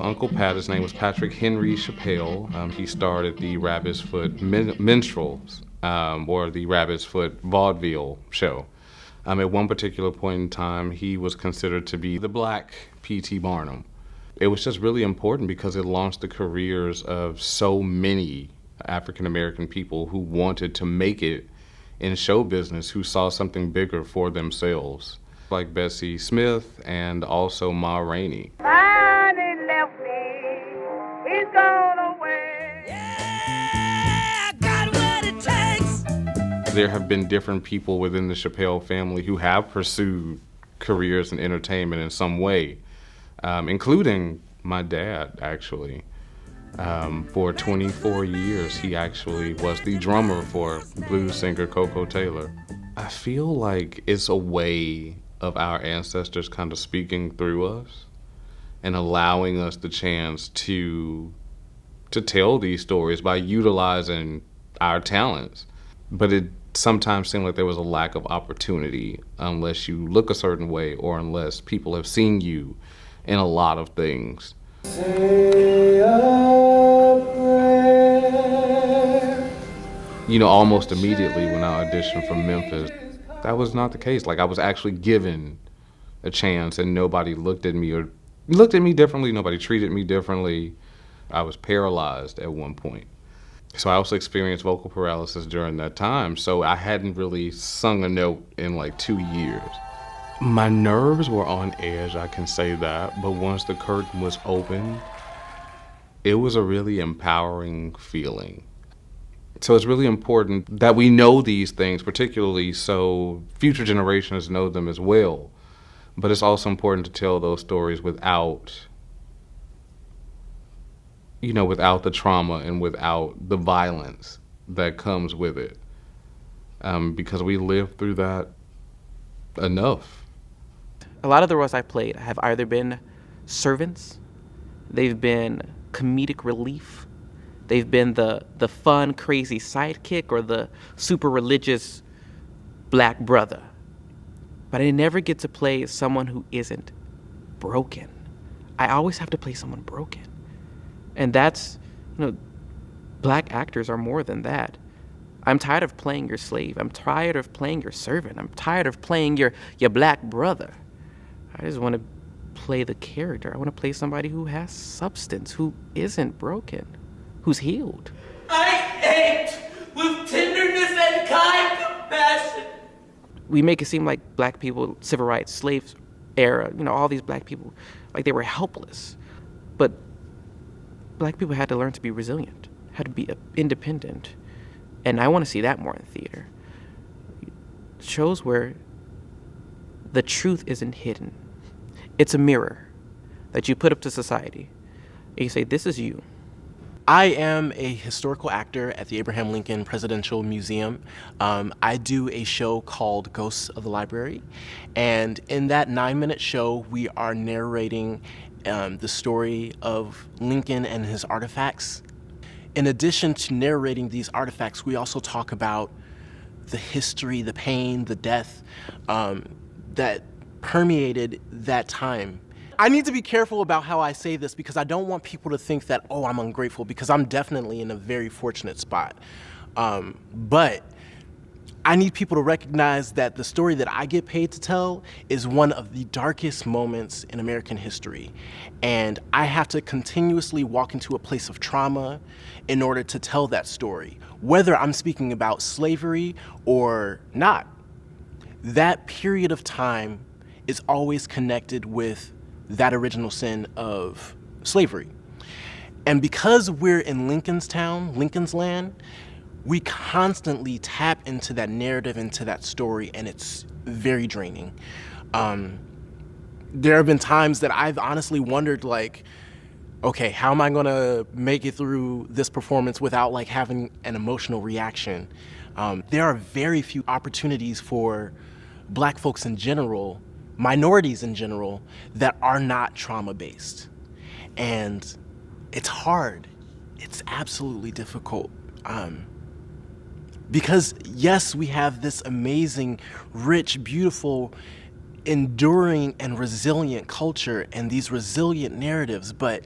Uncle Pat, his name was Patrick Henry Chappelle. He started the Rabbit's Foot Minstrels, or the Rabbit's Foot Vaudeville show. At one particular point in time, he was considered to be the Black P.T. Barnum. It was just really important because it launched the careers of so many African-American people who wanted to make it in show business, who saw something bigger for themselves, like Bessie Smith and also Ma Rainey. There have been different people within the Chappelle family who have pursued careers in entertainment in some way, including my dad, actually. For 24 years, he actually was the drummer for blues singer Coco Taylor. I feel like it's a way of our ancestors kind of speaking through us and allowing us the chance to tell these stories by utilizing our talents. But it sometimes seemed like there was a lack of opportunity unless you look a certain way or unless people have seen you in a lot of things. Say a prayer. You know, almost immediately when I auditioned for Memphis, that was not the case. Like, I was actually given a chance and nobody looked at me differently, nobody treated me differently. I was paralyzed at one point. So I also experienced vocal paralysis during that time, so I hadn't really sung a note in like 2 years. My nerves were on edge, I can say that, but once the curtain was open, it was a really empowering feeling. So it's really important that we know these things, particularly so future generations know them as well. But it's also important to tell those stories without the trauma and without the violence that comes with it. Because we lived through that enough. A lot of the roles I played have either been servants, they've been comedic relief, they've been the fun, crazy sidekick, or the super religious black brother. But I never get to play someone who isn't broken. I always have to play someone broken. And that's, black actors are more than that. I'm tired of playing your slave. I'm tired of playing your servant. I'm tired of playing your black brother. I just want to play the character. I want to play somebody who has substance, who isn't broken, who's healed. I act with tenderness and kind compassion. We make it seem like black people, civil rights, slaves era, all these black people, like they were helpless. But black people had to learn to be resilient, had to be independent. And I want to see that more in theater. Shows where the truth isn't hidden. It's a mirror that you put up to society. And you say, this is you. I am a historical actor at the Abraham Lincoln Presidential Museum. I do a show called Ghosts of the Library. And in that 9-minute show, we are narrating the story of Lincoln and his artifacts. In addition to narrating these artifacts, we also talk about the history, the pain, the death that permeated that time. I need to be careful about how I say this because I don't want people to think that, oh, I'm ungrateful, because I'm definitely in a very fortunate spot. But I need people to recognize that the story that I get paid to tell is one of the darkest moments in American history. And I have to continuously walk into a place of trauma in order to tell that story, whether I'm speaking about slavery or not. That period of time is always connected with that original sin of slavery. And because we're in Lincoln's town, Lincoln's land, we constantly tap into that narrative, into that story, and it's very draining. There have been times that I've honestly wondered, like, okay, how am I gonna make it through this performance without having an emotional reaction? There are very few opportunities for Black folks in general, minorities in general, that are not trauma-based. And it's hard. It's absolutely difficult. Because yes, we have this amazing, rich, beautiful, enduring and resilient culture and these resilient narratives, but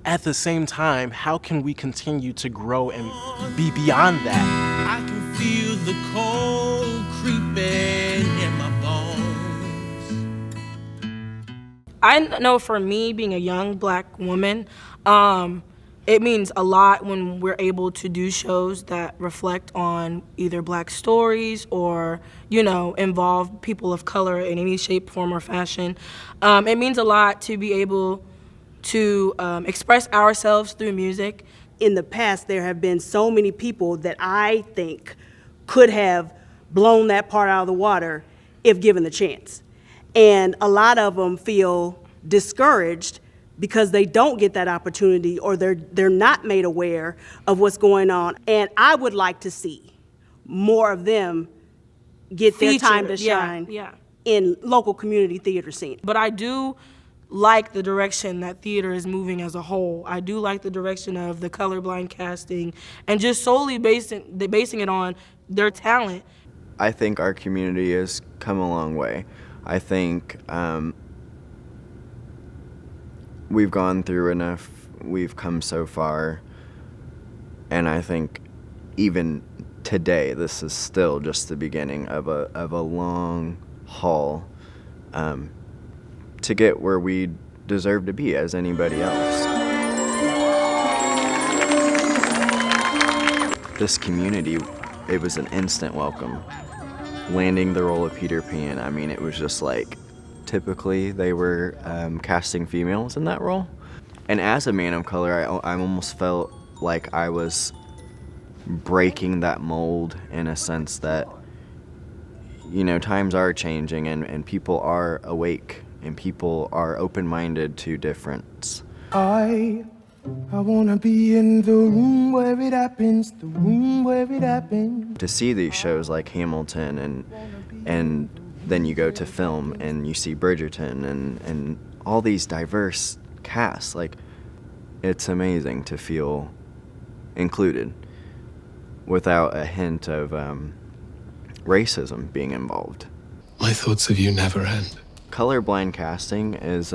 at the same time, how can we continue to grow and be beyond that? I can feel the cold creeping in my bones. I know for me, being a young Black woman, it means a lot when we're able to do shows that reflect on either Black stories or, involve people of color in any shape, form, or fashion. It means a lot to be able to express ourselves through music. In the past, there have been so many people that I think could have blown that part out of the water if given the chance. And a lot of them feel discouraged because they don't get that opportunity, or they're not made aware of what's going on. And I would like to see more of them get their time to shine in local community theater scene. But I do like the direction that theater is moving as a whole. I do like the direction of the colorblind casting and just solely basing it on their talent. I think our community has come a long way. I think we've gone through enough, we've come so far, and I think even today this is still just the beginning of a long haul to get where we deserve to be as anybody else. This community, it was an instant welcome. Landing the role of Peter Pan, I mean, it was just like, typically they were casting females in that role. And as a man of color, I almost felt like I was breaking that mold in a sense that, times are changing and people are awake and people are open-minded to difference. I wanna be in the room where it happens, the room where it happens. To see these shows like Hamilton and then you go to film and you see Bridgerton and all these diverse casts, like, it's amazing to feel included without a hint of racism being involved. My thoughts of you never end. Colorblind casting is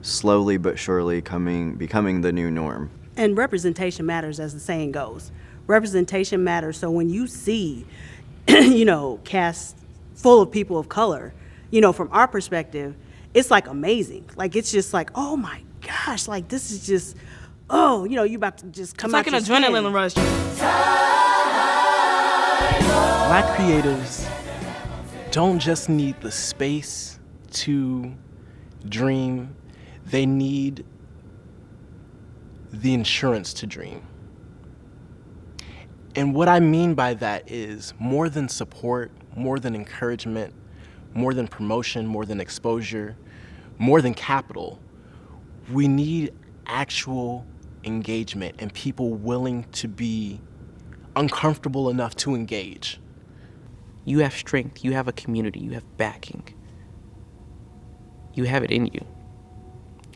slowly but surely becoming the new norm. And representation matters, as the saying goes. Representation matters, so when you see, casts full of people of color, from our perspective, it's like amazing. Like, it's just like, oh my gosh, like this is just, you about to just come out. It's like an adrenaline rush. Black creatives don't just need the space to dream, they need the insurance to dream. And what I mean by that is more than support, more than encouragement, more than promotion, more than exposure, more than capital. We need actual engagement and people willing to be uncomfortable enough to engage. You have strength, you have a community, you have backing. You have it in you.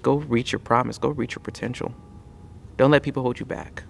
Go reach your promise, go reach your potential. Don't let people hold you back.